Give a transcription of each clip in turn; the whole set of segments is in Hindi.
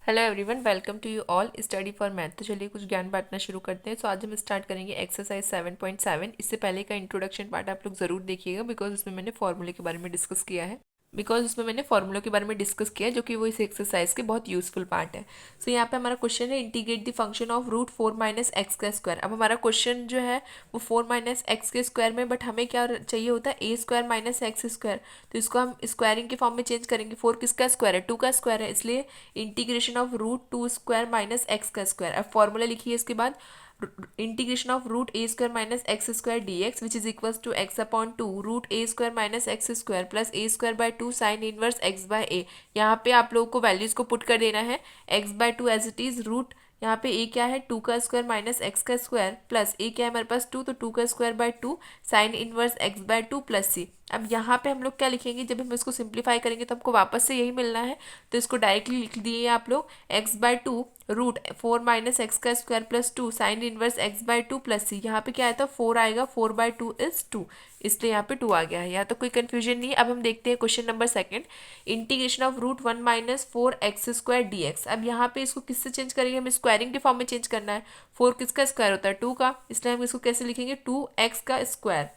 Hello everyone, welcome to you all study for math. तो चलिए कुछ ज्ञान बांटना शुरू करते हैं। सो आज हम स्टार्ट करेंगे एक्सरसाइज 7.7। इससे पहले का इंट्रोडक्शन पार्ट आप लोग ज़रूर देखिएगा बिकॉज उसमें मैंने फॉर्मूले के बारे में डिस्कस किया है। जो कि वो इस एक्सरसाइज के बहुत यूजफुल पार्ट है। सो यहाँ पे हमारा क्वेश्चन है integrate the function of root 4 minus x का स्क्वायर। अब हमारा क्वेश्चन जो है वो 4 माइनस एक्स के स्क्वायर में, बट हमें क्या चाहिए होता है A square minus x square. तो इसको हम स्क्वायरिंग के फॉर्म में चेंज करेंगे। 4 किसका स्क्वायर है? 2 का स्क्वायर है, इसलिए integration of root 2 square minus x का स्क्वायर। अब फॉर्मूला लिखिए इसके बाद, integration of root a square minus x square D x which is equals to x upon two root a square minus x square plus a square by two sine inverse x by a. यहाँ पे आप लोगों को वैल्यूज को पुट कर देना है। X by two as it is root, यहाँ पे ए क्या है 2 का स्क्वायर माइनस एक्स का स्क्वायर प्लस ए क्या है हमारे पास 2, तो 2 का square by 2 sine inverse x by 2 plus c. अब यहाँ पे हम लोग क्या लिखेंगे, जब हम इसको सिंप्लीफाई करेंगे तो हमको वापस से यही मिलना है। तो इसको डायरेक्टली लिख दिए आप लोग, x by two root 4 minus x का square plus 2 sine inverse x by 2 plus c. यहाँ पे क्या आया था 4 आएगा, 4 बाय 2 इज 2, इसलिए यहाँ पे 2 आ गया है। यहाँ तो कोई कंफ्यूजन नहीं है। अब हम देखते हैं question number second, integration of root 1 minus 4 X square D X. अब यहाँ पे इसको किससे चेंज करेंगे, हमें स्क्वायरिंग के फॉर्म में चेंज करना है। 4 किसका स्क्वायर होता है? 2 का, इसलिए हम इसको कैसे लिखेंगे 2x का square.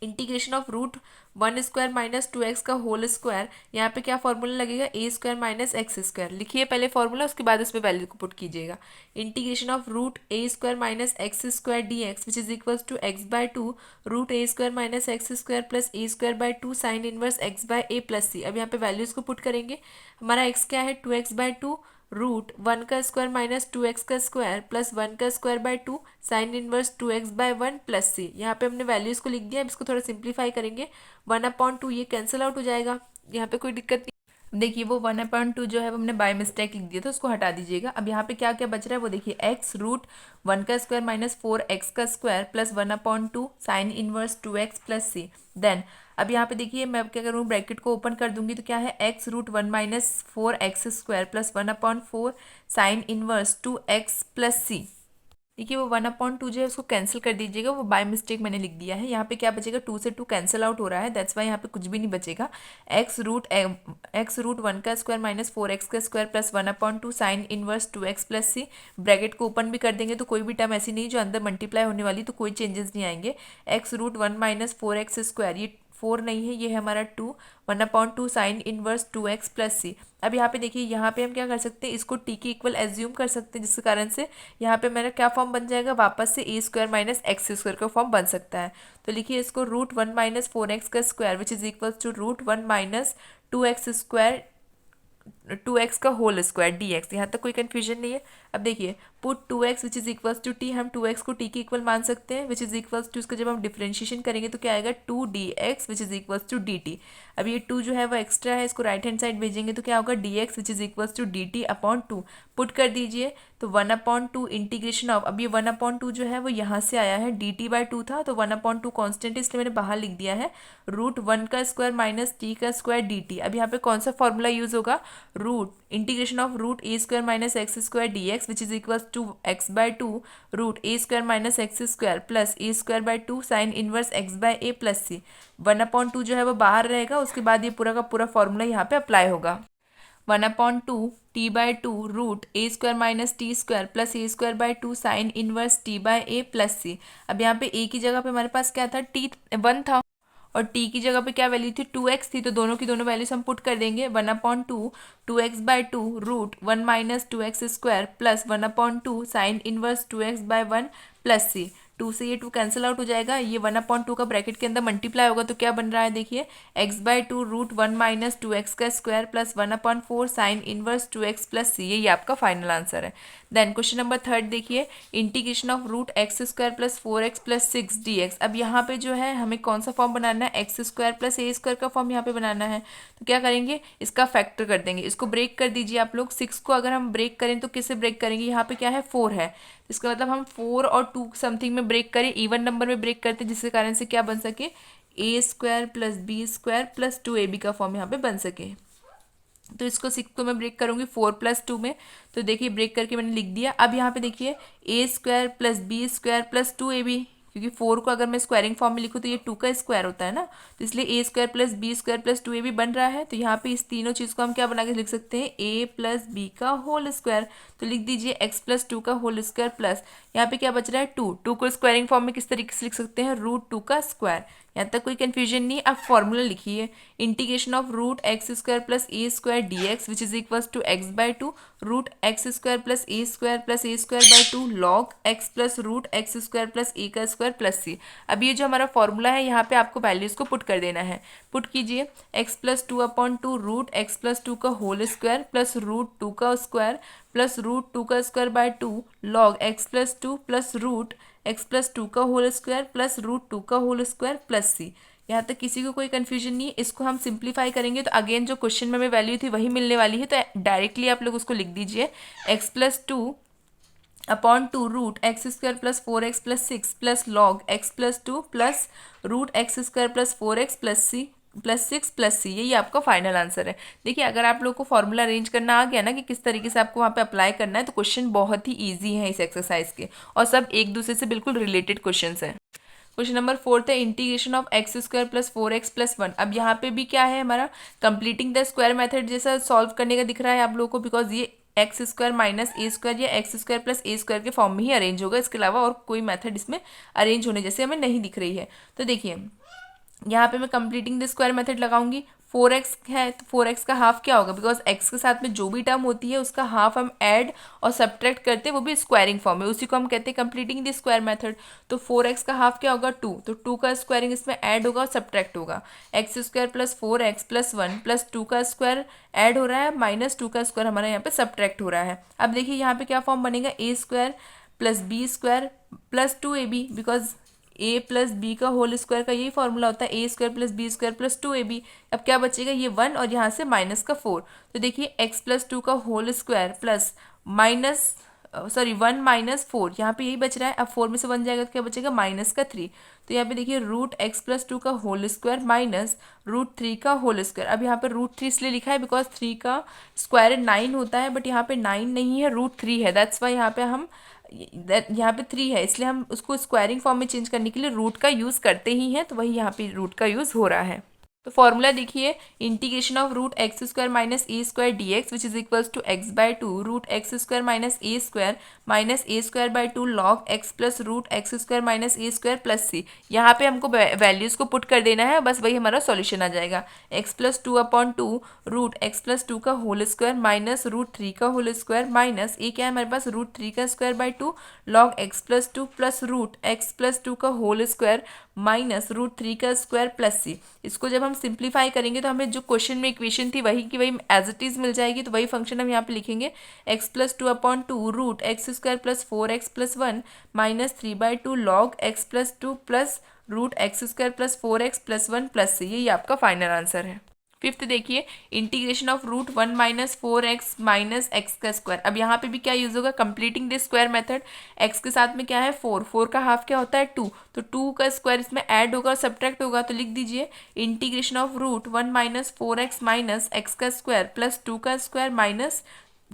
Integration of root 1 square minus 2x का होल स्क्वायर। यहाँ पे क्या फॉर्मूला लगेगा, A square minus x square. लिखिए पहले फॉर्मूला, उसके बाद इसमें वैल्यू को पुट कीजिएगा। Integration of root a square minus x square D x which is equals to x by two root a square minus x square plus a square by two sine inverse x by a plus c. अब यहाँ पे वैल्यूज को पुट करेंगे। हमारा एक्स क्या है 2x बाय टू रूट 1 का स्क्वायर माइनस 2x का स्क्वायर प्लस 1 का square by 2 sine inverse 2x by 1 plus c. यहाँ पे हमने वैल्यूज को लिख दिया। अब इसको थोड़ा सिंप्लीफाई करेंगे। 1/2 ये कैंसिल आउट हो जाएगा, यहाँ पे कोई दिक्कत नहीं। देखिए वो 1/2 जो है वो हमने बाय मिस्टेक लिख दिया, तो उसको हटा दीजिएगा। अब यहाँ पे क्या क्या बच रहा है वो देखिए, एक्स रूट 1 का स्क्वायर माइनस 4x का square plus 1/2 sine inverse 2x plus c. Then अब यहाँ पे देखिए मैं अब क्या करूँ, ब्रैकेट को ओपन कर दूंगी तो क्या है x root 1 minus 4x square plus 1/4 sine inverse 2x plus c. देखिए वो 1/2 जो है उसको कैंसिल कर दीजिएगा, वो बाय मिस्टेक मैंने लिख दिया है। यहाँ पे क्या बचेगा, 2 से 2 कैंसिल आउट हो रहा है, दैट्स वाई यहाँ पे कुछ भी नहीं बचेगा। एक्स रूट 1 का स्क्वायर माइनस 4x का square plus 1/2 sine inverse 2x plus c. Bracket को ओपन भी कर देंगे तो कोई भी टर्म ऐसी नहीं जो अंदर मल्टीप्लाई होने वाली, तो कोई चेंजेस नहीं आएंगे। X root 1 minus 4x square, ये 4 नहीं है, ये है हमारा 2, 1/2 sine inverse 2x plus c. अब यहाँ पे देखिए, यहाँ पे हम क्या कर सकते हैं, इसको टी के इक्वल एज्यूम कर सकते हैं, जिसके कारण से यहाँ पे मेरा क्या फॉर्म बन जाएगा, वापस से ए स्क्वायर माइनस एक्स स्क्वायर का फॉर्म बन सकता है। तो लिखिए इसको रूट 1 माइनस 4x का square which is equal to root 1 minus 2x square 2x का होल स्क्वायर डी एक्स। यहाँ तक कोई कन्फ्यूजन नहीं है। अब देखिए put 2x which is equals to T, हम 2x को टी के इक्वल मान सकते हैं, विच इज इक्वल्स टू, इसका जब हम डिफ्रेंशिएशन करेंगे तो क्या आएगा 2dx which is equals to dt। अब ये 2 जो है वो एक्स्ट्रा है, इसको राइट हैंड साइड भेजेंगे तो क्या होगा dx which is equals to dt upon 2। Put कर दीजिए तो 1/2 इंटीग्रेशन ऑफ, अब ये 1/2 जो है वो यहाँ से आया है, dt/2 था, तो 1/2 कॉन्स्टेंट इसलिए मैंने बाहर लिख दिया है, रूट 1 का स्क्वायर माइनस टी का स्क्वायर dt। अब यहाँ पे कौन सा फॉर्मूला यूज होगा, root integration of root a square minus x square D x which is equal to x by two root a square minus x square plus a square by two sine inverse x by a plus c. 1/2 जो है वो बाहर रहेगा, उसके बाद ये पूरा का पूरा फॉर्मूला यहाँ पे अप्लाई होगा। 1/2 t/2 root a square minus t square plus a square by two sine inverse t by a plus c. अब यहाँ पे ए की जगह पे हमारे पास क्या था, t1 था, और t की जगह पे क्या वैल्यू थी 2x थी, तो दोनों की दोनों वैल्यूज हम पुट कर देंगे। 1/2 2x/2 root 1 minus 2x square plus 1/2 sine inverse 2x/1 plus c. 2 से ये 2 कैंसिल आउट हो जाएगा, ये 1/2 का ब्रैकेट के अंदर मल्टीप्लाई होगा तो क्या बन रहा है देखिए, x/2 रूट 1 माइनस 2x का square plus 1/4 sine inverse 2x plus c. ये आपका फाइनल आंसर है। देन क्वेश्चन नंबर थर्ड देखिए, integration of root x square plus 4x plus 6 dx। अब यहाँ पे जो है हमें कौन सा फॉर्म बनाना है, x square plus a square का फॉर्म यहाँ पे बनाना है। तो क्या करेंगे, इसका फैक्टर कर देंगे, इसको ब्रेक कर दीजिए आप लोग। 6 को अगर हम ब्रेक करें तो किससे ब्रेक करेंगे, यहाँ पे क्या है 4 है, इसका मतलब हम 4 और 2 समथिंग में ब्रेक करें, इवन नंबर में ब्रेक करते हैं, जिसके कारण से क्या बन सके, a square plus B square plus 2ab का फॉर्म यहाँ पे बन सके। तो इसको 6 को मैं ब्रेक करूंगी 4 प्लस 2 में, तो देखिए ब्रेक करके मैंने लिख दिया। अब यहाँ पे देखिए a square plus B square plus 2ab क्योंकि 4 को अगर मैं स्क्वायरिंग फॉर्म में लिखूँ तो ये 2 का स्क्वायर होता है ना, तो इसलिए a square plus B square plus 2ab बन रहा है। तो यहाँ पे इस तीनों चीज़ को हम क्या बना के लिख सकते हैं, a प्लस बी का होल स्क्वायर। तो लिख दीजिए x प्लस 2 का होल स्क्वायर प्लस यहाँ पे क्या बच रहा है 2 को स्क्वायरिंग फॉर्म में किस तरीके से लिख सकते हैं, √2 का स्क्वायर। यहाँ तक कोई कंफ्यूजन नहीं। अब फॉर्मूला लिखिए, integration of √x² plus a square dx which is equal to x/2 √x² plus a square plus a²/2 log x plus √x² plus a का स्क्वायर प्लस c। अब ये जो हमारा फॉर्मूला है यहाँ पे आपको वैल्यूज को पुट कर देना है। पुट कीजिए, x प्लस 2/2 √x प्लस 2 का होल स्क्वायर प्लस √2 का स्क्वायर प्लस √2 का स्क्वायर/2 log x plus 2 plus x plus 2 का होल स्क्वायर प्लस √2 का होल स्क्वायर प्लस c। यहाँ तक किसी को कोई कंफ्यूजन नहीं है। इसको हम सिंप्लीफाई करेंगे तो अगेन जो क्वेश्चन में हमें वैल्यू थी वही मिलने वाली है, तो डायरेक्टली आप लोग उसको लिख दीजिए, x plus 2/2 √x² plus 4x plus 6 plus log x plus 2 plus √x² plus 4x plus 6 plus c. यही आपका फाइनल आंसर है। देखिए अगर आप लोग को फॉर्मूला अरेंज करना आ गया ना कि किस तरीके से आपको वहाँ पे अप्लाई करना है, तो क्वेश्चन बहुत ही ईजी है इस एक्सरसाइज के, और सब एक दूसरे से बिल्कुल रिलेटेड क्वेश्चन है। क्वेश्चन नंबर 4 है integration of x² plus 4x plus 1। अब यहाँ पे भी क्या है हमारा, कंप्लीटिंग द स्क्वायर मेथड जैसा सॉल्व करने का दिख रहा है आप लोगों को, बिकॉज ये x² माइनस a² या x² प्लस a² के फॉर्म में ही अरेंज होगा। इसके अलावा और कोई मेथड इसमें अरेंज होने जैसे हमें नहीं दिख रही है। तो देखिए यहाँ पे मैं कंप्लीटिंग द स्क्वायर मेथड लगाऊंगी। 4x है तो 4x का हाफ क्या होगा, बिकॉज x के साथ में जो भी टर्म होती है उसका हाफ हम ऐड और सब्ट्रैक्ट करते हैं, वो भी स्क्वायरिंग फॉर्म में, उसी को हम कहते हैं कंप्लीटिंग द स्क्वायर मेथड। तो 4x का हाफ क्या होगा 2, तो 2 का स्क्वायरिंग इसमें ऐड होगा और सब्ट्रैक्ट होगा। x² plus 4x plus 1 plus 2 का स्क्वायर ऐड हो रहा है माइनस 2 का स्क्वायर हमारा यहाँ पे सब्ट्रैक्ट हो रहा है। अब देखिए यहाँ पे क्या फॉर्म बनेगा, a² plus b² plus 2ab, because a plus B का होल स्क्वायर का यही फॉर्मूला होता है, a² plus b² plus 2ab। अब क्या बचेगा, ये 1 और यहाँ से माइनस का 4। तो देखिए x प्लस 2 का whole square plus minus 1 minus 4, यहाँ पे यही बच रहा है। अब 4 में से 1 जाएगा तो क्या बचेगा, माइनस का 3। तो यहाँ पे देखिए √x प्लस 2 का होल स्क्वायर माइनस √3 का होल स्क्वायर। अब यहाँ पे √3 इसलिए लिखा है बिकॉज 3 का स्क्वायर 9 होता है, बट यहाँ पे 9 नहीं है, √3 है। दैट्स वाई यहाँ पे हम यहाँ पे 3 है, इसलिए हम उसको स्क्वायरिंग फॉर्म में चेंज करने के लिए रूट का यूज़ करते ही हैं, तो वही यहाँ पे रूट का यूज़ हो रहा है। तो फॉर्मूला देखिए, integration of √x² minus a² dx which is equals to x/2 √x² minus a²/2 log x plus √x² minus a² plus c। यहाँ पे हमको वैल्यूज़ को पुट कर देना है, बस वही हमारा सॉल्यूशन आ जाएगा। x प्लस 2/2 √x प्लस 2 का होल स्क्वायर माइनस √3 का होल स्क्वायर माइनस a क्या है हमारे पास, √3 का स्क्वायर/2 log x plus 2 plus √x plus 2 का होल स्क्वायर माइनस √3 का स्क्वायर प्लस c। इसको जब हम सिंप्लीफाई करेंगे तो हमें जो क्वेश्चन में इक्वेशन थी वही की वही एज इट इज़ मिल जाएगी। तो वही फंक्शन हम यहाँ पे लिखेंगे, x plus 2/2 √x² plus 4x plus 1 minus 3/2 log x plus 2 plus √x² plus 4x plus 1 plus c। यही आपका फाइनल आंसर है। फिफ्थ देखिए, integration of √1 minus 4x minus x का स्क्वायर। अब यहाँ पे भी क्या यूज़ होगा, completing this square method. x के साथ में क्या है 4 का हाफ क्या होता है 2, तो 2 का स्क्वायर इसमें ऐड होगा और सब्ट्रैक्ट होगा। तो लिख दीजिए integration of √1 minus 4x minus x का स्क्वायर प्लस 2 का स्क्वायर माइनस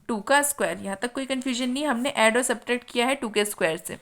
2 का स्क्वायर। यहाँ तक कोई कन्फ्यूजन नहीं, हमने ऐड और सब्ट्रैक्ट किया है 2 के स्क्वायर से।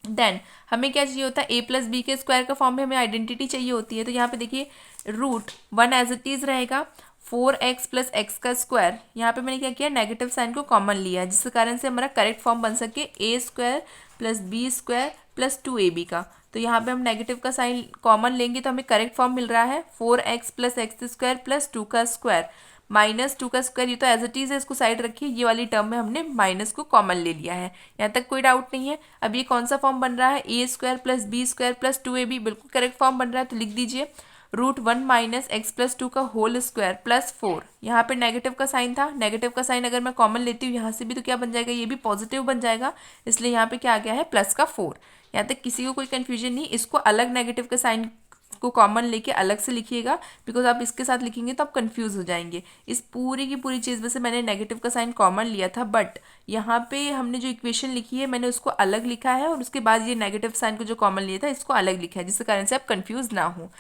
देन हमें क्या चाहिए होता है, a प्लस बी के स्क्वायर का फॉर्म में हमें आइडेंटिटी चाहिए होती है। तो यहाँ पे देखिए √1 एज इट इज़ रहेगा, 4x प्लस एक्स का स्क्वायर, यहाँ पे मैंने क्या किया, नेगेटिव साइन को कॉमन लिया, जिसके कारण से हमारा करेक्ट फॉर्म बन सके a² plus b² plus 2ab का। तो यहाँ पे हम नेगेटिव का साइन कॉमन लेंगे तो हमें करेक्ट फॉर्म मिल रहा है 4x प्लस x² प्लस 2 का स्क्वायर माइनस 2 का स्क्वायर। ये तो एज इट इज़ है, इसको साइड रखिए, ये वाली टर्म में हमने माइनस को कॉमन ले लिया है। यहाँ तक कोई डाउट नहीं है। अब ये कौन सा फॉर्म बन रहा है, a² plus b² plus 2ab, बिल्कुल करेक्ट फॉर्म बन रहा है। तो लिख दीजिए √1 माइनस x प्लस 2 का होल स्क्वायर प्लस 4। यहाँ पे नेगेटिव का साइन था, नेगेटिव का साइन अगर मैं कॉमन लेती हूँ यहाँ से भी तो क्या बन जाएगा, ये भी पॉजिटिव बन जाएगा, इसलिए यहाँ पे क्या आ गया है प्लस का 4। यहाँ तक किसी को कोई कन्फ्यूजन नहीं। इसको अलग नेगेटिव का साइन को कॉमन लेके अलग से लिखिएगा, बिकॉज आप इसके साथ लिखेंगे तो आप कंफ्यूज हो जाएंगे। इस पूरी की पूरी चीज़ में से मैंने नेगेटिव का साइन कॉमन लिया था, बट यहाँ पे हमने जो इक्वेशन लिखी है मैंने उसको अलग लिखा है और उसके बाद ये नेगेटिव साइन को जो कॉमन लिया था इसको अलग लिखा है, जिसके कारण से आप कंफ्यूज ना हो।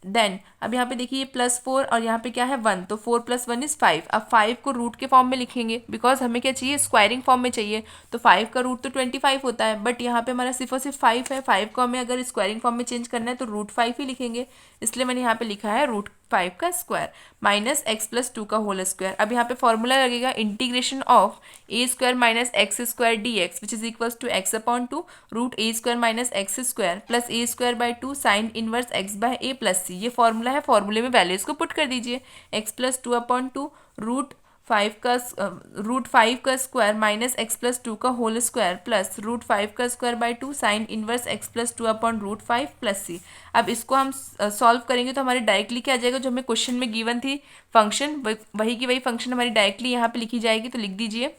देन अब यहाँ पे देखिए ये +4 और यहाँ पे क्या है 1, तो 4 + 1 = 5। अब 5 को रूट के फॉर्म में लिखेंगे बिकॉज हमें क्या चाहिए, स्क्वायरिंग फॉर्म में चाहिए। तो 5 का रूट तो 25 होता है, बट यहाँ पे हमारा सिर्फ और सिर्फ 5 है। 5 को हमें अगर स्क्वायरिंग फॉर्म में चेंज करना है तो √5 ही लिखेंगे, इसलिए मैंने यहाँ पे लिखा है √5 का स्क्वायर माइनस x + 2 का होल स्क्वायर। अब यहाँ पे फॉर्मूला लगेगा integration of a² - x² dx which is equals to x/2 √a² - x² plus a²/2 sine inverse x/a + c। ये फॉर्मूला है, फॉर्मूले में वैल्यूज को पुट कर दीजिए। x + 2/2 √5 का स्क्वायर माइनस x + 2 का होल स्क्वायर प्लस √5 का स्क्वायर/2 साइन इनवर्स x + 2/√5 + c। अब इसको हम सॉल्व करेंगे तो हमारे डायरेक्टली क्या आ जाएगा, जो हमें क्वेश्चन में गिवन थी फंक्शन, वही की वही फंक्शन हमारी डायरेक्टली यहाँ पे लिखी जाएगी। तो लिख दीजिए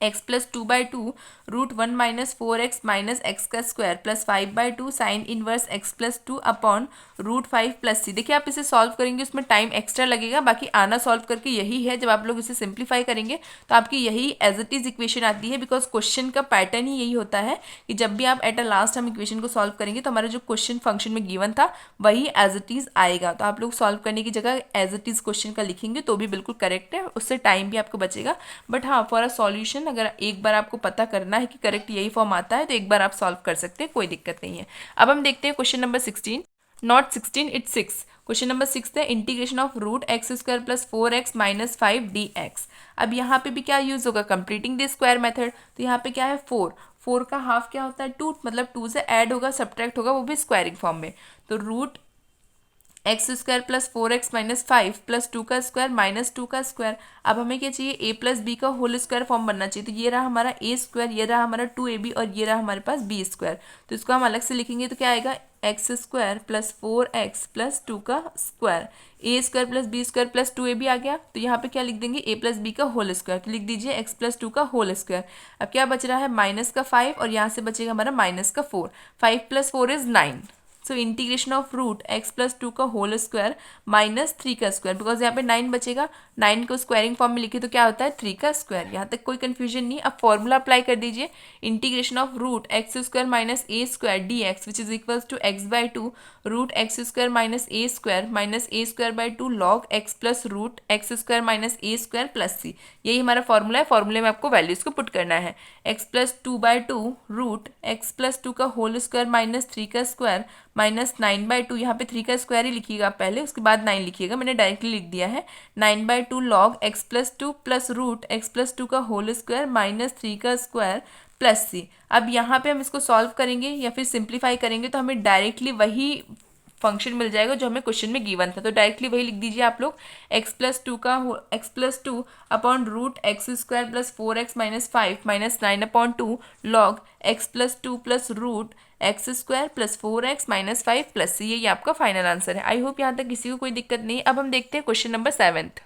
x + 2/2 √1 - 4x - x² plus 5/2 sign inverse x + 2 upon √5 + c। देखिए आप इसे सॉल्व करेंगे उसमें टाइम एक्स्ट्रा लगेगा, बाकी आना सॉल्व करके यही है। जब आप लोग इसे सिंप्लीफाई करेंगे तो आपकी यही एज इट इज इक्वेशन आती है, बिकॉज क्वेश्चन का पैटर्न ही यही होता है कि जब भी आप एट अ लास्ट हम इक्वेशन को सॉल्व करेंगे तो हमारा जो क्वेश्चन फंक्शन में गिवन था वही एज इट इज आएगा। तो आप लोग सॉल्व करने की जगह एज इट इज क्वेश्चन का लिखेंगे तो भी बिल्कुल करेक्ट है, उससे टाइम भी आपको बचेगा। बट हाँ, फॉर अ सॉल्यूशन अगर एक बार आपको पता करना है कि करेक्ट यही फॉर्म आता है तो एक बार आप सॉल्व कर सकते हैं, कोई दिक्कत नहीं है। अब हम देखते हैं question number 16, not 16 it's 6। Question number 6 है integration of √x² + 4x - 5 dx। अब यहाँ पे भी क्या यूज होगा, कंप्लीटिंग द स्क्वायर मेथड। तो यहाँ पे क्या है 4 का हाफ क्या होता है 2, मतलब 2 से ऐड होगा, सब्ट्रैक्ट होगा, वो भी स्क्वायरिंग फॉर्म में। तो √x² + 4x - 5 + 2 का स्क्वायर माइनस 2 का स्क्वायर। अब हमें क्या चाहिए, a + b का होल स्क्वायर फॉर्म बनना चाहिए। तो ये रहा हमारा a², ये रहा हमारा 2ab और ये रहा हमारे पास b²। तो इसको हम अलग से लिखेंगे तो क्या आएगा, x² + 4x + 2 का स्क्वायर, a² + b² + 2ab आ गया। तो यहाँ पे क्या लिख देंगे, a + b का होल स्क्वायर। तो लिख दीजिए x + 2 का होल स्क्वायर। अब क्या बच रहा है, माइनस का 5 और यहाँ से बचेगा हमारा माइनस का 4। 5 + 4 = 9। सो इंटीग्रेशन ऑफ √x + 2 का होल स्क्वायर माइनस 3 का स्क्वायर, बिकॉज यहाँ पे 9 बचेगा, 9 को स्क्वायरिंग फॉर्म में लिखे तो क्या होता है 3 का स्क्वायर। यहाँ तक कोई कंफ्यूजन नहीं। अब फॉर्मूला अप्लाई कर दीजिए, integration of √x² - a² dx which is equals to x/2 √x² - a² log x plus √x² - a² + c। यही हमारा फॉर्मूला है, फॉर्मूले में आपको वैल्यूज को पुट करना है। x + 2/2 √x + 2 का होल स्क्वायर माइनस 3 का स्क्वायर माइनस 9/2, यहाँ पे 3 का स्क्वायर ही लिखिएगा पहले, उसके बाद 9 लिखिएगा, मैंने डायरेक्टली लिख दिया है। 9/2 log x + 2 प्लस √x + 2 का होल स्क्वायर माइनस 3 का स्क्वायर प्लस c। अब यहाँ पे हम इसको सॉल्व करेंगे या फिर सिंप्लीफाई करेंगे तो हमें डायरेक्टली वही फंक्शन मिल जाएगा जो हमें क्वेश्चन में गिवन था। तो डायरेक्टली वही लिख दीजिए आप लोग, x + 2 upon √x² + 4x - 5 - 9/2 log x + 2 plus √x² + 4x - 5 + c। ये आपका फाइनल आंसर है। आई होप यहाँ तक किसी को कोई दिक्कत नहीं। अब हम देखते हैं question number 7,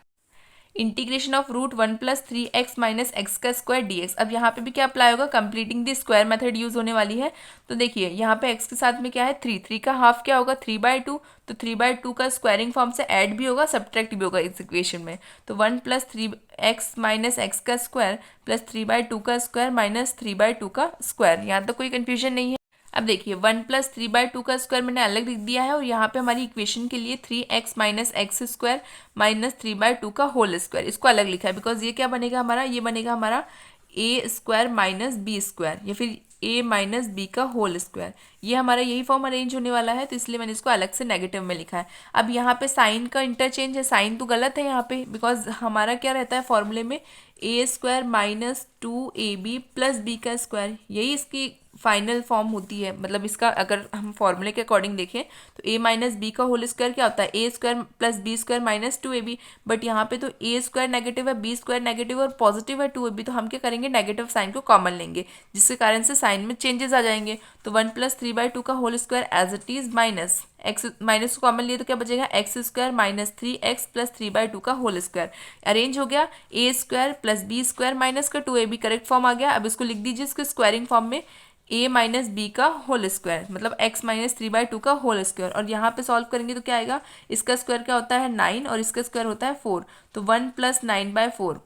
integration of √1 + 3x - x² dx। अब यहाँ पे भी क्या अप्लाई होगा, completing the square method use होने वाली है। तो देखिए यहाँ पे x के साथ में क्या है 3 का हाफ क्या होगा 3/2, तो 3/2 का स्क्वायरिंग फॉर्म से ऐड भी होगा, सब्ट्रैक्ट भी होगा इस इक्वेशन में। तो 1 + 3x - x² प्लस 3/2 का स्क्वायर माइनस 3/2 का स्क्वायर। यहाँ तक कोई कन्फ्यूजन नहीं है। अब देखिए 1 + 3/2 का स्क्वायर मैंने अलग लिख दिया है और यहाँ पे हमारी इक्वेशन के लिए 3x - x² माइनस 3/2 का होल स्क्वायर, इसको अलग लिखा है बिकॉज ये क्या बनेगा हमारा, ये बनेगा हमारा a² - b² या फिर a - b का होल स्क्वायर। ये हमारा यही फॉर्म अरेंज होने वाला है, तो इसलिए मैंने इसको अलग से नेगेटिव में लिखा है। अब यहाँ पे साइन का इंटरचेंज है, साइन तो गलत है यहाँ पे, बिकॉज हमारा क्या रहता है फॉर्मूले में a² - 2ab + b का स्क्वायर, यही इसकी फाइनल फॉर्म होती है। मतलब इसका अगर हम फॉर्मूले के अकॉर्डिंग देखें तो a - b का होल स्क्वायर क्या होता है a² + b² - 2ab, बट यहाँ पे तो a² नेगेटिव है, b² नेगेटिव और पॉजिटिव है 2ab, तो हम क्या करेंगे नेगेटिव साइन को कॉमन लेंगे, जिसके कारण से साइन में चेंजेस आ जाएंगे। तो 1 + 3/2 का whole square as it is minus X, minus को कॉमन लिए तो क्या बचेगा x² - 3x + 3/2 का होल स्क्वायर। अरेंज हो गया a² + b² माइनस का 2ab, करेक्ट फॉर्म आ गया। अब इसको लिख दीजिए इसके स्क्वायरिंग फॉर्म में a - b का होल स्क्वायर, मतलब x - 3/2 का होल स्क्वायर। और यहाँ पे सॉल्व करेंगे तो क्या आएगा, इसका स्क्वायर क्या होता है 9 और इसका स्क्वायर होता है 4, तो 1 + 9/4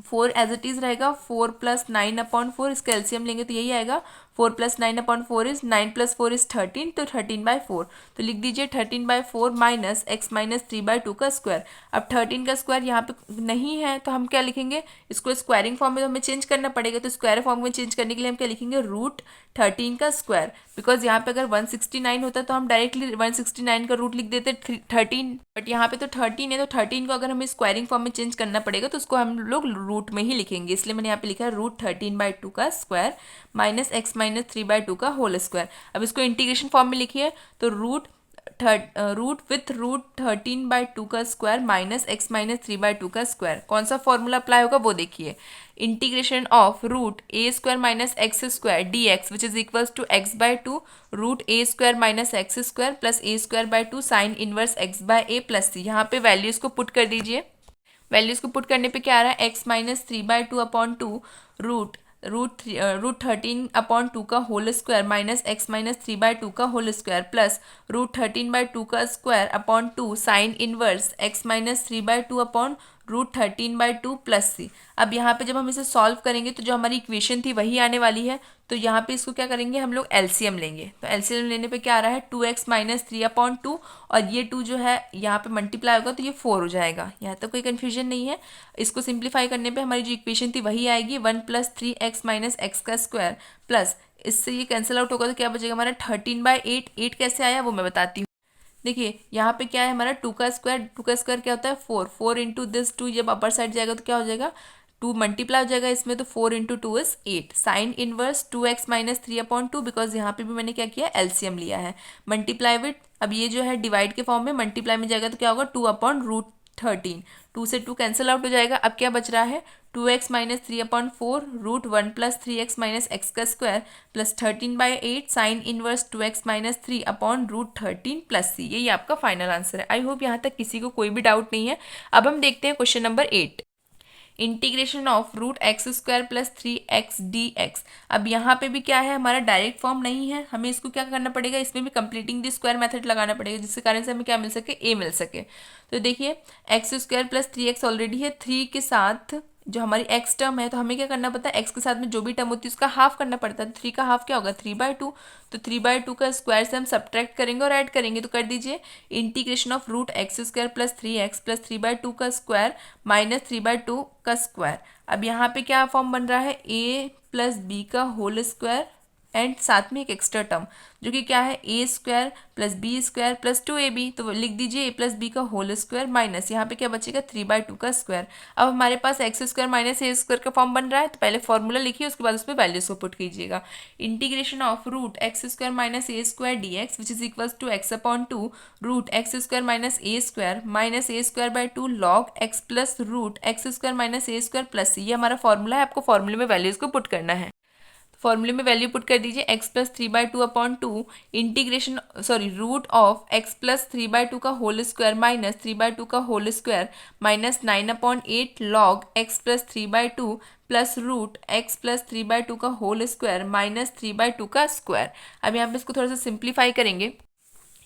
4 एज इट इज रहेगा, 4 + 9/4, इसका एलसीएम लेंगे तो यही आएगा 4+9/4 इज 9+4 इज 13, तो 13/4। तो लिख दीजिए 13/4 माइनस x माइनस 3/2 का स्क्वायर। अब 13 का स्क्वायर यहाँ पे नहीं है तो हम क्या लिखेंगे, इसको स्क्वायरिंग फॉर्म में तो हमें चेंज करना पड़ेगा। तो स्क्वायर फॉर्म में चेंज करने के लिए हम क्या लिखेंगे, √13 का स्क्वायर। बिकॉज यहाँ पे अगर 169 होता तो हम डायरेक्टली 169 का रूट लिख देते 13, बट यहाँ पे तो 13 है, तो 13 को अगर हमें स्क्वायरिंग फॉर्म में चेंज करना पड़ेगा तो उसको हम लोग रूट में ही लिखेंगे। इसलिए मैंने यहाँ पे लिखा है √13/2 का स्क्वायर माइनस x माइनस 3/2 का होल स्क्वायर। अब इसको इंटीग्रेशन फॉर्म में लिखिए तो रूट विथ √13/2 का स्क्वायर माइनस x माइनस 3/2 का स्क्वायर। कौन सा फॉर्मूला अप्लाई होगा वो देखिए, integration of √a² minus x² dx which is equals to x/2 √a² minus x² plus a²/2 sine inverse x/a plus c। यहाँ पे वैल्यूज को पुट कर दीजिए। वैल्यूज को पुट करने पे क्या आ रहा है, x माइनस 3/2/2 √13/2 का whole square minus x minus 3/2 का होल स्क्वायर प्लस √13/2 का square upon 2 sine inverse x minus 3/2 upon √13/2 plus c. अब यहाँ पे जब हम इसे सॉल्व करेंगे तो जो हमारी इक्वेशन थी वही आने वाली है। तो यहाँ पे इसको क्या करेंगे, हम लोग एलसीएम लेंगे। तो एलसीएम लेने पे क्या आ रहा है, 2x माइनस 3/2 और ये 2 जो है यहाँ पे मल्टीप्लाई होगा तो ये 4 हो जाएगा। यहाँ तक कोई कन्फ्यूजन नहीं है। इसको सिंप्लीफाई करने पे हमारी जो इक्वेशन थी वही आएगी, 1 + 3x माइनस x का स्क्वायर प्लस इससे ये कैंसिल आउट होगा तो क्या बचेगा हमारा 13/8। 8 कैसे आया वो मैं बताती हूँ। देखिए यहाँ पे क्या है हमारा 2 का स्क्वायर, 2 का स्क्वायर क्या होता है 4, 4 इंटू दिस 2 जब अपर साइड जाएगा तो क्या हो जाएगा 2 मल्टीप्लाई हो जाएगा इसमें, तो 4 into 2 is 8 sign inverse 2x minus 3/2 because यहाँ पे भी मैंने क्या किया एलसीएम लिया है। मल्टीप्लाई विथ, अब ये जो है डिवाइड के फॉर्म में मल्टीप्लाई में जाएगा तो क्या होगा 2/√13, 2 से 2 कैंसिल आउट हो जाएगा। अब क्या बच रहा है 2x minus 3/4 √1 plus 3x minus x का square plus 13/8 sign inverse 2x minus 3/√13 plus c। यही आपका फाइनल आंसर है। आई होप यहाँ तक किसी को कोई भी डाउट नहीं है। अब हम देखते हैं question number 8, integration of √x² plus 3x dx। अब यहाँ पे भी क्या है हमारा डायरेक्ट फॉर्म नहीं है, हमें इसको क्या करना पड़ेगा, इसमें भी कंप्लीटिंग द स्क्वायर मेथड लगाना पड़ेगा जिसके कारण से हमें क्या मिल सके, a मिल सके। तो देखिए x² प्लस 3x ऑलरेडी है, 3 के साथ जो हमारी x टर्म है तो हमें क्या करना पड़ता है, x के साथ में जो भी टर्म होती है उसका हाफ करना पड़ता है। तो 3 का हाफ क्या होगा 3/2, तो 3/2 का स्क्वायर से हम सब्ट्रैक्ट करेंगे और ऐड करेंगे। तो कर दीजिए integration of √x² plus 3x plus 3/2 का स्क्वायर माइनस 3/2 का स्क्वायर। अब यहाँ पे क्या फॉर्म बन रहा है, a प्लस b का होल स्क्वायर एंड साथ में एक एक्स्ट्रा टर्म जो कि क्या है a² plus b² plus 2ab। तो लिख दीजिए a प्लस बी का होल स्क्वायर माइनस यहाँ पे क्या बचेगा 3/2 का स्क्वायर। अब हमारे पास x² माइनस a² का फॉर्म बन रहा है तो पहले फॉर्मूला लिखिए उसके बाद उसमें वैल्यूज को पुट कीजिएगा। Integration of √x² minus a² dx which is equals to x/2 √x² minus a² log x plus √x² minus a² plus c। ये हमारा फॉर्मूला है, आपको फॉर्मूले में वैल्यूज को पुट करना है। फॉर्मूले में वैल्यू पुट कर दीजिए x plus 3/2/2 integration root of x plus 3/2 का होल स्क्वायर माइनस 3/2 का whole square minus 9/8 log x plus 3/2 plus root x plus 3/2 का होल स्क्वायर माइनस 3/2 का स्क्वायर। अब यहाँ पे इसको थोड़ा सा सिंप्लीफाई करेंगे।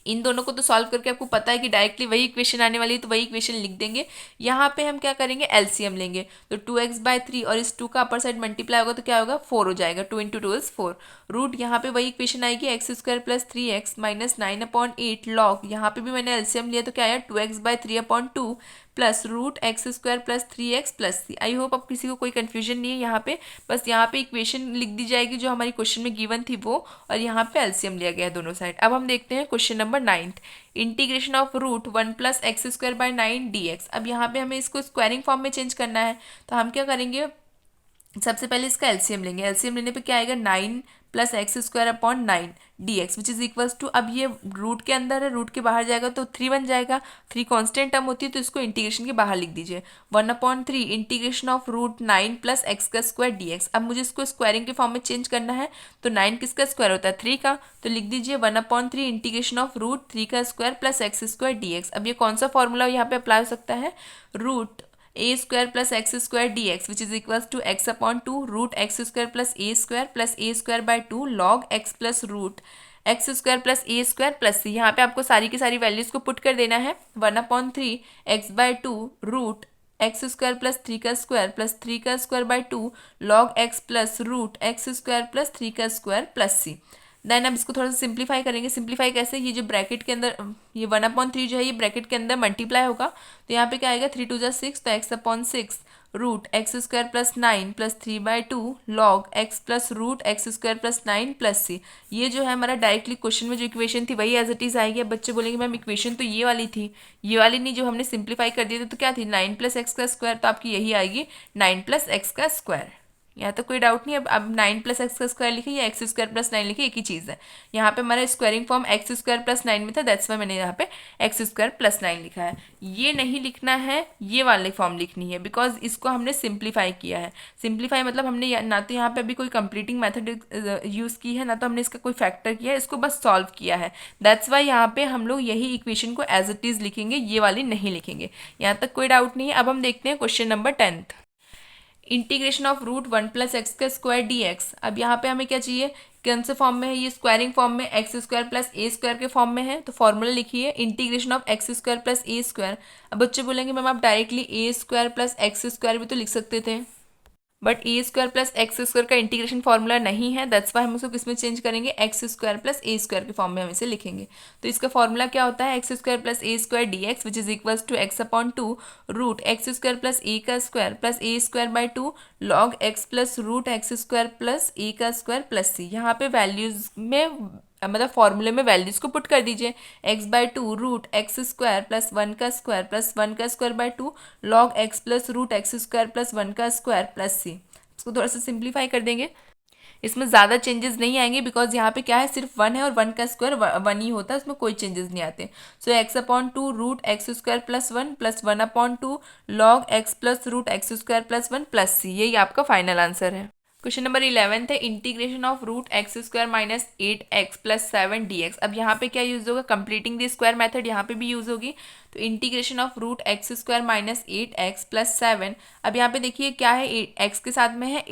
इन दोनों को तो सॉल्व करके आपको पता है कि डायरेक्टली वही इक्वेशन आने वाली है तो वही इक्वेशन लिख देंगे। यहाँ पे हम क्या करेंगे एलसीएम लेंगे, तो 2x/3 और इस 2 का अपर साइड मल्टीप्लाई होगा तो क्या होगा 4 हो जाएगा, 2 इंटू 2 इज 4। रूट यहाँ पे वही इक्वेशन आएगी x² plus 3x minus 9/8 log, यहाँ पे भी मैंने एलसीएम लिया तो क्या आया 2x/3/2 plus √x² plus 3x plus C. I hope अब किसी को कोई कन्फ्यूजन नहीं है यहाँ पे, बस यहाँ पे इक्वेशन लिख दी जाएगी जो हमारी क्वेश्चन में गिवन थी वो, और यहाँ पे एलसीएम लिया गया है दोनों साइड। अब हम देखते हैं question number 9, integration of √1 plus x²/9 dx। अब यहाँ पे हमें इसको स्क्वायरिंग फॉर्म में चेंज करना है तो हम क्या करेंगे, सबसे पहले इसका एलसीएम लेंगे। एलसीएम लेने पे क्या आएगा 9 plus x²/9 dx which is equals to, अब ये रूट के अंदर है रूट के बाहर जाएगा तो 3 बन जाएगा, 3 कांस्टेंट टर्म होती है तो इसको इंटीग्रेशन के बाहर लिख दीजिए। 1/3 integration of √9 plus x² dx। अब मुझे इसको स्क्वायरिंग के फॉर्म में चेंज करना है तो 9 किसका स्क्वायर होता है 3 का, तो लिख दीजिए 1/3 इंटीग्रेशन ऑफ √3 का स्क्वायर प्लस x² dx। अब ये कौन सा फॉर्मूला यहाँ पे अप्लाई हो सकता है, a² plus x² dx which is equals to x/2 √x² plus a²/2 log x plus √x² plus a² plus c। यहाँ पे आपको सारी की सारी वैल्यूज को पुट कर देना है। 1/3 x/2 √x² x square plus 3 का स्क्वायर प्लस 3 का square by 2 log x plus root x square plus 3 का स्क्वायर प्लस सी। देन अब इसको थोड़ा सा सिंप्लीफाई करेंगे। सिंप्लीफाई कैसे, ये जो ब्रैकेट के अंदर ये 1/3 जो है ये ब्रैकेट के अंदर मल्टीप्लाई होगा, तो यहाँ पे क्या आएगा 3 2 जा 6, तो x/6 root x square plus 9 plus 3/2 log x plus root x square plus 9 plus c. ये जो है हमारा डायरेक्टली क्वेश्चन में जो इक्वेशन थी वही एज इट इज आएगी। अब बच्चे बोलेंगे मैम इक्वेशन तो ये वाली थी, ये वाली नहीं, जो हमने सिंप्लीफाई कर दिया था तो क्या थी 9 + x का स्क्वायर, तो आपकी यही आएगी 9 + x का स्क्वायर। यहाँ तो कोई डाउट नहीं। अब 9 + x का स्क्वायर लिखे या एक्स स्क्वायर प्लस 9 लिखे, एक ही चीज़ है। यहाँ पे हमारा squaring form x square plus 9 में था, दैट्स वाई मैंने यहाँ पे एक्स स्क्वायर प्लस 9 लिखा है। ये नहीं लिखना है, ये वाली फॉर्म लिखनी है, बिकॉज इसको हमने सिंप्लीफाई किया है। सिंप्लीफाई मतलब हमने ना तो यहाँ पे अभी कोई कंप्लीटिंग मेथड यूज़ की है, ना तो हमने इसका कोई फैक्टर किया है, इसको बस सॉल्व किया है। दैट्स वाई यहाँ पे हम लोग यही इक्वेशन को एज इट इज़ लिखेंगे, ये वाली नहीं लिखेंगे। यहाँ तक कोई डाउट नहीं है। अब हम देखते हैं question number 10th। Integration of root 1 + x का स्क्वायर dx। अब यहाँ पे हमें क्या चाहिए, कौन से फॉर्म में है, ये स्क्वायरिंग फॉर्म में x square plus a square के फॉर्म में है, तो फॉर्मूला लिखिए integration of x square plus a square. अब बच्चे बोलेंगे मैम आप डायरेक्टली ए स्क्वायर प्लस एक्स स्क्वायर भी तो लिख सकते थे, but A square plus x square का इंटीग्रेशन फॉर्मूला नहीं है, दैट्स वाई हम उसको किस में चेंज करेंगे, x square plus a square के फॉर्म में हम इसे लिखेंगे। तो इसका फॉर्मूला क्या होता है, x square plus a square D x which is equals to x/2 root x square plus a का square plus a square by 2 log x plus root x square plus a का स्क्वायर प्लस सी। यहाँ पे वैल्यूज में मतलब फॉर्मूले में वैल्यूज को पुट कर दीजिए, x/2 root x square plus 1 का स्क्वायर प्लस 1 का square by 2 log x plus root x square plus 1 का स्क्वायर प्लस सी। इसको थोड़ा सा सिंप्लीफाई कर देंगे, इसमें ज़्यादा चेंजेस नहीं आएंगे, बिकॉज यहाँ पे क्या है सिर्फ 1 है और 1 का स्क्वायर 1 ही होता है, उसमें कोई चेंजेस नहीं आते। So x/2 root x square plus 1 plus 1/2 log x plus root x square plus 1 plus c. यही आपका फाइनल आंसर है। क्वेश्चन नंबर 11 है integration of root x square minus 8x plus 7 dx। अब यहाँ पे क्या यूज होगा, कंप्लीटिंग द स्क्वायर मेथड यहाँ पे भी यूज होगी। तो integration of root x square minus 8x plus 7। अब यहाँ पे देखिए क्या है, x के साथ में है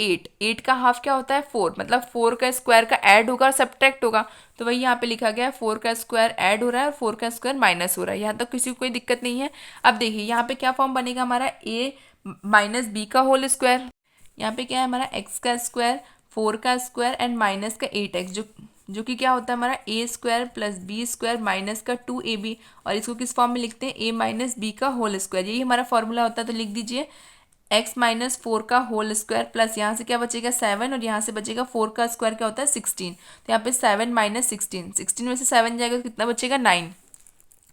8 का हाफ क्या होता है 4, मतलब 4 का स्क्वायर का ऐड होगा और सब्ट्रैक्ट होगा, तो वही यहाँ पे लिखा गया है 4 का स्क्वायर ऐड हो रहा है और 4 का स्क्वायर माइनस हो रहा है। यहाँ तक किसी को कोई दिक्कत नहीं है। अब देखिए यहाँ पे क्या फॉर्म बनेगा हमारा, a माइनस बी का होल स्क्वायर। यहाँ पे क्या है हमारा x का स्क्वायर 4 का स्क्वायर एंड माइनस का 8x, जो कि क्या होता है हमारा a square plus B square minus का 2ab, और इसको किस फॉर्म में लिखते हैं a माइनस बी का होल स्क्वायर। यही हमारा फॉर्मूला होता है, तो लिख दीजिए x माइनस 4 का होल स्क्वायर प्लस यहाँ से क्या बचेगा 7 और यहाँ से बचेगा 4 का स्क्वायर क्या होता है 16, तो यहाँ पे 7 माइनस 16 में से 7 जाएगा तो कितना बचेगा 9।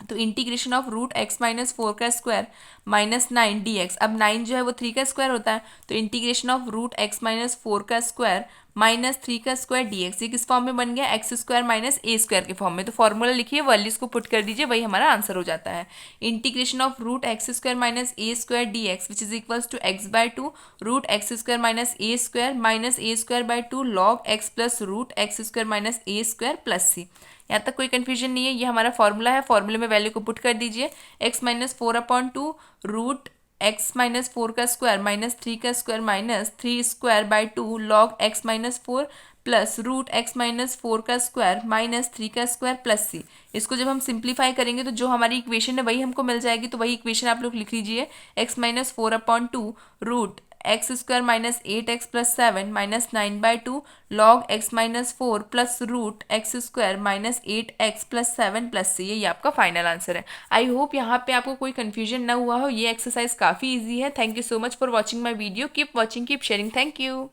तो integration of root x minus 4 का स्क्वायर माइनस 9 dx। अब 9 जो है वो 3 का स्क्वायर होता है, तो integration of root x minus 4 का स्क्वायर माइनस 3 का स्क्वायर dx। ये किस फॉर्म में बन गया, x square minus a square के फॉर्म में। तो फॉर्मूला लिखिए, वैल्यूज को पुट कर दीजिए, वही हमारा आंसर हो जाता है। Integration of root x square minus a square dx which is equals to x/2 root x square minus a square by 2 log x plus root x square minus a square plus c. यहाँ तक कोई कन्फ्यूजन नहीं है, ये हमारा फॉर्मूला है। फॉर्मूले में वैल्यू को पुट कर दीजिए, x minus 4/2 root x minus 4 का स्क्वायर माइनस 3 का square minus 3 square by 2 log x minus 4 plus root x minus 4 का स्क्वायर माइनस 3 का स्क्वायर प्लस सी। इसको जब हम सिंप्लीफाई करेंगे तो जो हमारी इक्वेशन है वही हमको मिल जाएगी, तो वही इक्वेशन आप लोग लिख लीजिए, x minus 4/2 root x square minus 8x plus 7 minus 9/2 log x minus 4 plus root x square minus 8x plus 7 plus c. ये आपका फाइनल आंसर है। आई होप यहाँ पे आपको कोई कन्फ्यूजन ना हुआ हो। ये एक्सरसाइज काफ़ी ईजी है। Thank you so much for watching my video. Keep watching, keep sharing. Thank you.